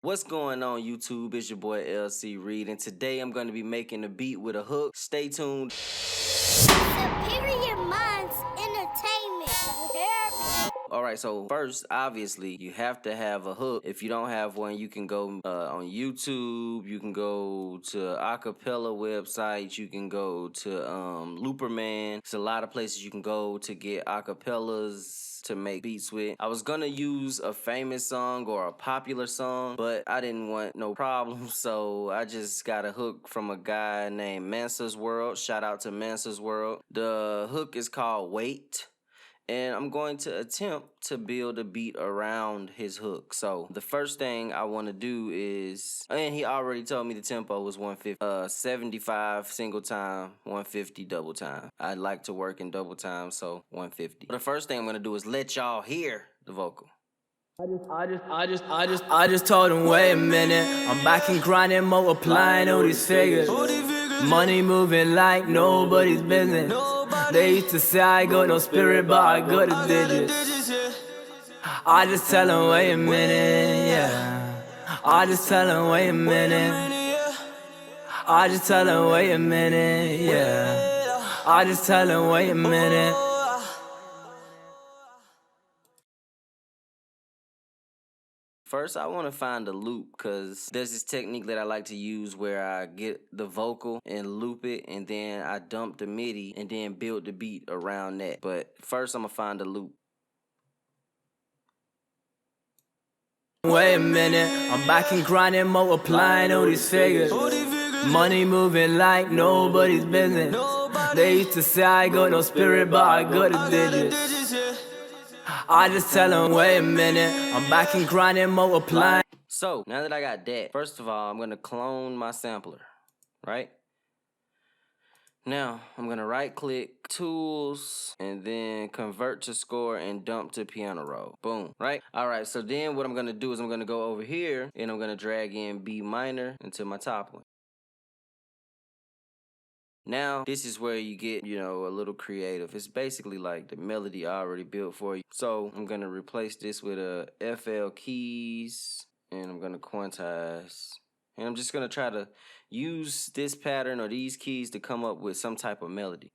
What's going on YouTube? It's your boy LCREED, and today I'm going to be making a beat with a hook. Stay tuned. Superior Minds Entertainment. Alright, so first, obviously, you have to have a hook. If you don't have one, you can go on YouTube, you can go to acapella websites, you can go to Looperman. There's a lot of places you can go to get acapellas to make beats with. I was gonna use a famous song or a popular song, but I didn't want no problems, so I just got a hook from a guy named Mansas World. Shout out to Mansas World. The hook is called Wait. And I'm going to attempt to build a beat around his hook. So the first thing I want to do is, and he already told me the tempo was 150, 75 single time, 150 double time. I'd like to work in double time, so 150. The first thing I'm going to do is let y'all hear the vocal. I just told him, wait a minute, I'm back and grinding, multiplying all these figures. Money moving like nobody's business. They used to say I got no spirit, but I got the digits. I just tell him, wait a minute, yeah. I just tell him, wait a minute. I just tell him, wait a minute, yeah. I just tell him, wait a minute. First, I want to find a loop, because there's this technique that I like to use where I get the vocal and loop it, and then I dump the MIDI and then build the beat around that. But first, I'm going to find a loop. Wait a minute, I'm back and grinding, multiplying all these figures. Money moving like nobody's business. They used to say I got no spirit, but I got the digits. I just tell them, wait a minute, I'm back and grinding, multiplying. So, now that I got that, first of all, I'm going to clone my sampler, right? Now, I'm going to right-click, Tools, and then Convert to Score and Dump to Piano Roll. Boom, right? All right, so then what I'm going to do is I'm going to go over here, and I'm going to drag in B minor into my top one. Now, this is where you get, a little creative. It's basically like the melody already built for you. So, I'm going to replace this with a FL keys, and I'm going to quantize. And I'm just going to try to use this pattern or these keys to come up with some type of melody.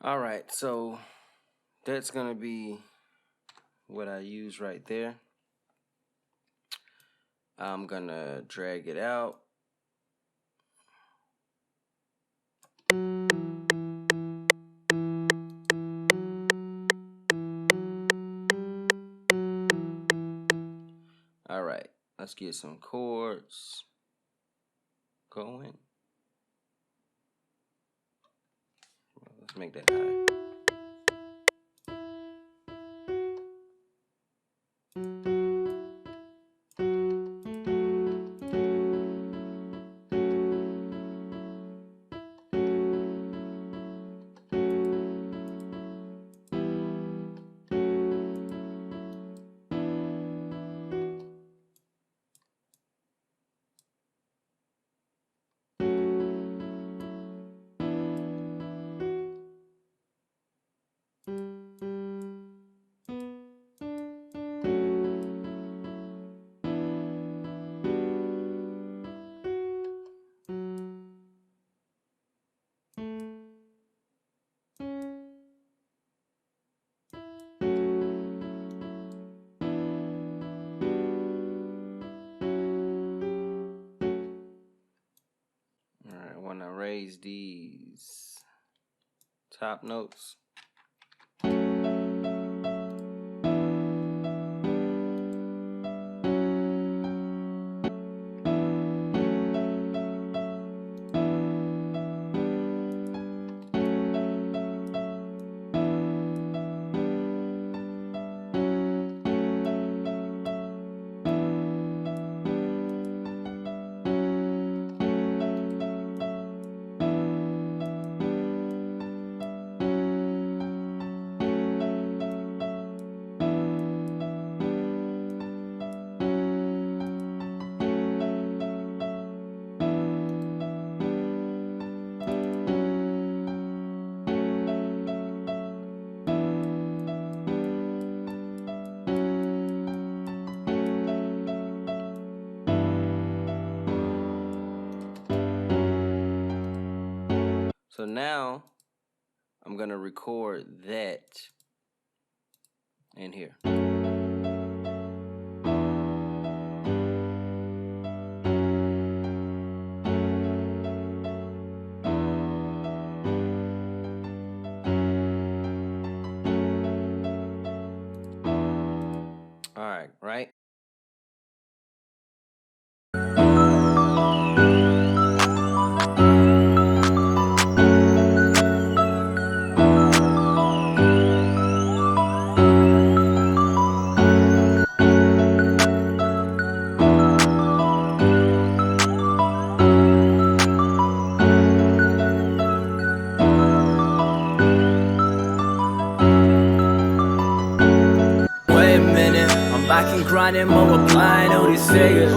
Alright, so that's going to be what I use right there. I'm going to drag it out. Alright, let's get some chords going. Let's make that high. Alright, I want to raise these top notes. So now I'm gonna record that in here. All right, right? Wait a minute, I'm back and grinding, multiplying all these figures.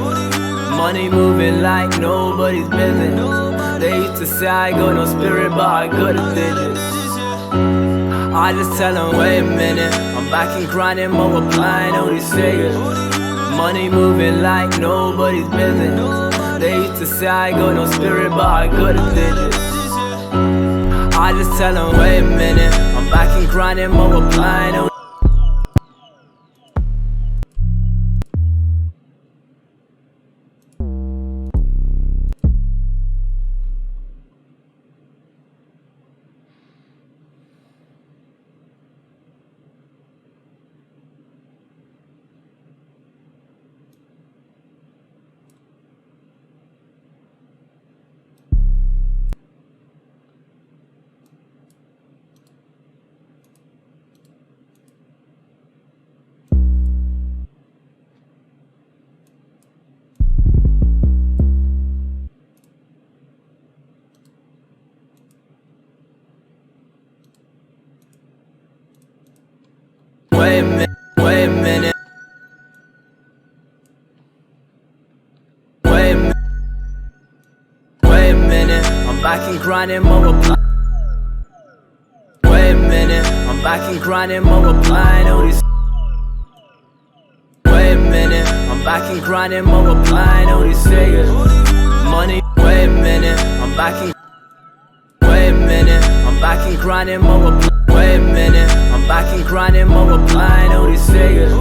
Money moving like nobody's business. They used to say I got no spirit, but I got a digits. I just tell them, wait a minute, I'm back and grinding, multiplying all these figures. Money moving like nobody's business. They used to say I got no spirit, but I got a digits. I just tell them, wait a minute, I'm back and grinding, multiplying all. Wait a minute, wait a minute. Wait a minute, wait a minute. I'm back and grinding, multiply. Wait a minute, I'm back and grinding, multiplying all these. Wait a minute, I'm back and grinding, multiplying all these figures. Money, wait a minute, I'm back and. Wait a minute, I'm back and grinding, multiply. Wait a minute, I'm back and grinding, multiplying all these figures.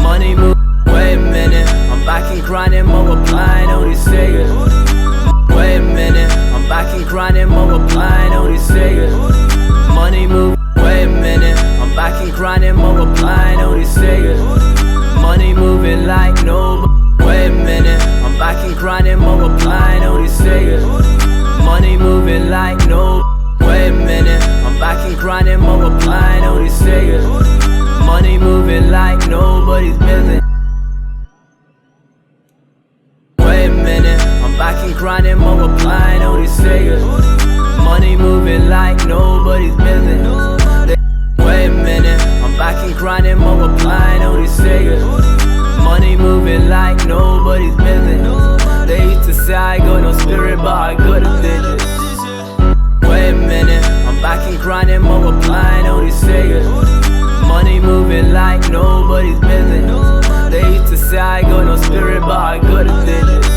Money move. Wait a minute, I'm back and grinding, multiplying all these figures. Wait a minute, I'm back and grinding, multiplying all these figures. Money move. Wait a minute, I'm back and grinding, multiplying all these figures. Money moving like no. Wait a minute, I'm back and grinding, multiplying all these figures. Money moving like no. Wait a minute, I'm back and grinding, multiplying all these figures. Money moving like nobody's business. Wait a minute, I'm back and grinding, multiplying all these figures. Money moving like nobody's business. Wait a minute, I'm back and grinding, multiplying all these figures. Money moving like nobody's business. They used to say I got no spirit, but I got a digits. Wait a minute, I'm back and grinding, multiplying all these figures. Money moving like nobody's business. They used to say I got no spirit, but I got a digits.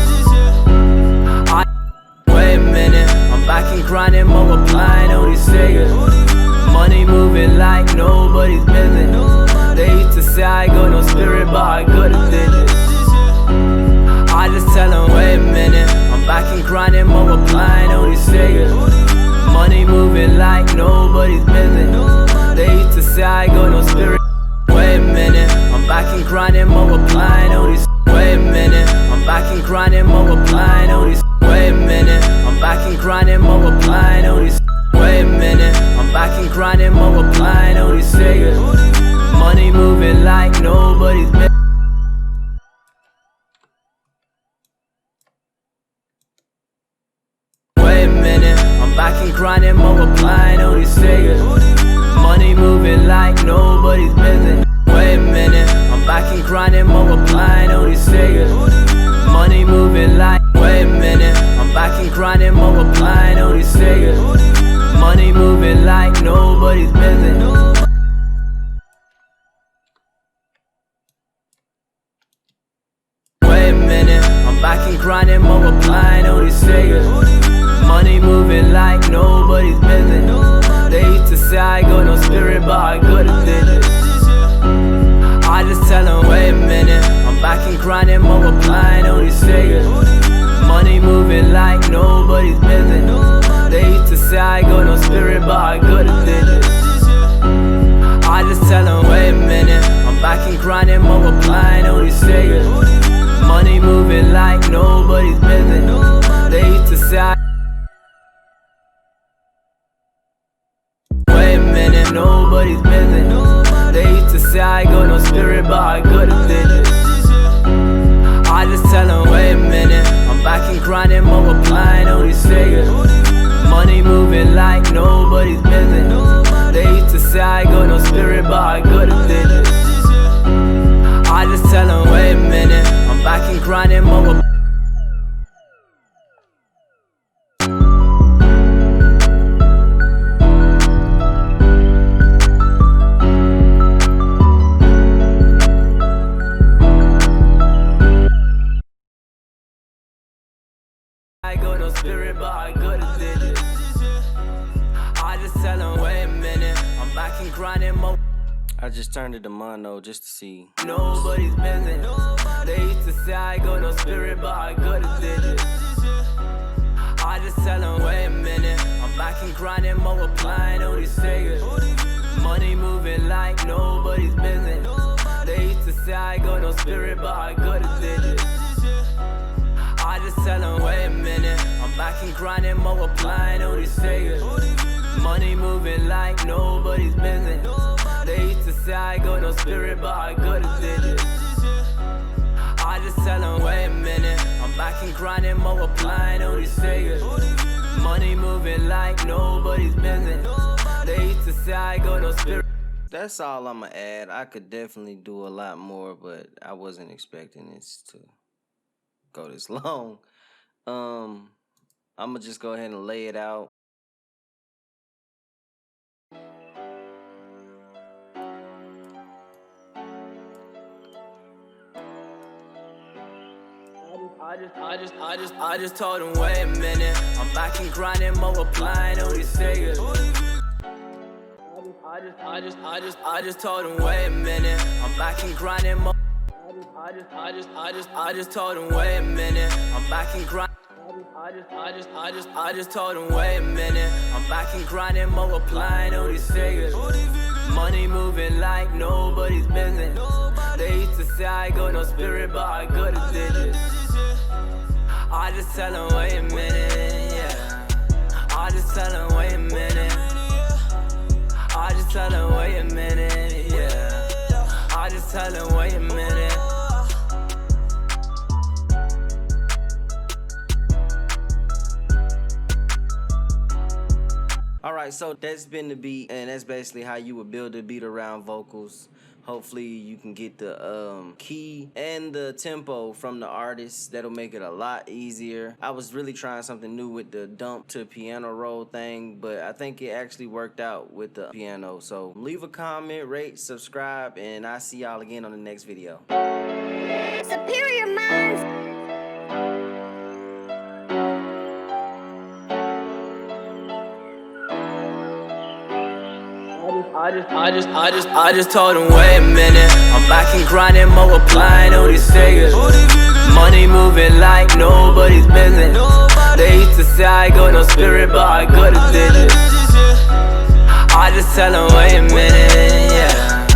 Wait a minute, I'm back and grinding, multiplying all these figures. Money moving like nobody's business. They used to say I got no spirit, but I got a digits. I just tell them, wait a minute, I'm back and grinding, multiplying all these figures. Money moving like nobody's business. They used to say I got no spirit. Wait a minute, I'm back and grinding, multiplying all these. Wait a minute, I'm back and grinding, multiplying all these. Wait a minute, I'm back and grinding, multiplying all these. Wait a minute, I'm back and grinding, multiplying all these figures. Money moving like nobody's business. Wait a minute, I'm back and grinding, multiplying all these figures. Money moving like nobody's business. Wait a minute, I'm back and grinding, multiplying all these figures. Money moving like. Wait a minute, I'm back and grinding, multiplying all these figures. Money moving like nobody's business. Wait a minute, I'm back and grinding, multiplying all these figures. Money moving like nobody's business. They used to say I got no spirit, but I got a digit. I just tell them, wait a minute, I'm back and grinding, multiplying all these figures. Money moving like nobody's business. They used to say I got no spirit, but I got a digit. I just tell them, wait a minute, I'm back and grinding, multiplying all these figures. Money moving like nobody's business. They used to say wait a minute, nobody's business. They used to say I got no spirit, but I got a digit. I just tell them, wait a minute, I'm back and grinding, multiplying all these figures. Money moving like nobody's business. They used to say I got no spirit, but I got a digit. I just tell them, wait a minute, I'm back and grinding, multiplying. I got no spirit, but I got a digit. I just tell them, wait a minute, I'm back and grinding more. I just turned it to mono just to see. Nobody's business. They used to say I got no spirit, but I got a digit. I just tell them, wait a minute, I'm back and grinding, multiplying all these figures. Money moving like nobody's business. They used to say I got no spirit, but I got a digit. I just tell them, wait a minute, I'm back and grinding, multiplying all these figures. Money moving like nobody's business. They used to say I got no spirit, but I got a digit. I just tell them, wait a minute, I'm back and grinding, multiplying all these figures. Money moving like nobody's business. They used to say I got no spirit. That's all I'ma add. I could definitely do a lot more, but I wasn't expecting this to go this long. I'ma just go ahead and lay it out. I just told them, wait a minute, I'm back and grinding, multiplying all these figures. I just told them, wait a minute, I'm back and grinding. I just told them, wait a minute, I'm back and grinding. I just told them, wait a minute, I'm back and grinding, multiplying all these figures. Money moving like nobody's business. They used to say I got no spirit, but I got a digit. I just tell them, wait a minute, yeah. I just tell them, wait a minute. I just tell them, wait a minute, yeah. I just tell them, wait a minute. Alright, so that's been the beat, and that's basically how you would build a beat around vocals. Hopefully you can get the key and the tempo from the artist. That'll make it a lot easier. I was really trying something new with the dump to piano roll thing, but I think it actually worked out with the piano. So leave a comment, rate, subscribe, and I'll see y'all again on the next video. Superior minds. I just told them, wait a minute, I'm back and grinding, multiplying all these figures. Money moving like nobody's business. They used to say I got no spirit, but I got a digit. I just tell them, wait a minute, yeah.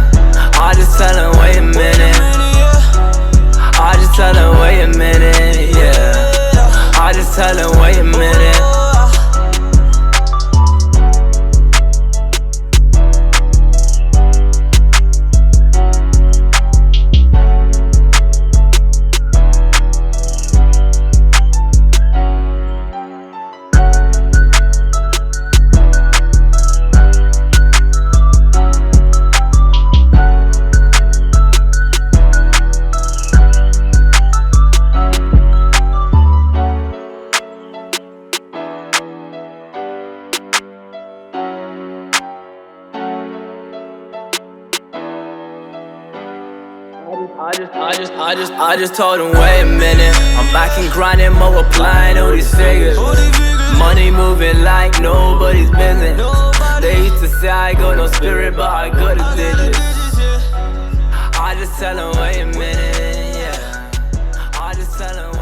I just tell them, wait a minute. I just tell them, wait a minute, yeah. I just tell them, wait a minute. I just told them, wait a minute, I'm back and grinding, multiplying all these figures. Money Money moving like nobody's business. They used to say I got no spirit, but I got a digit. I just tell them, wait a minute, yeah. I just tell them,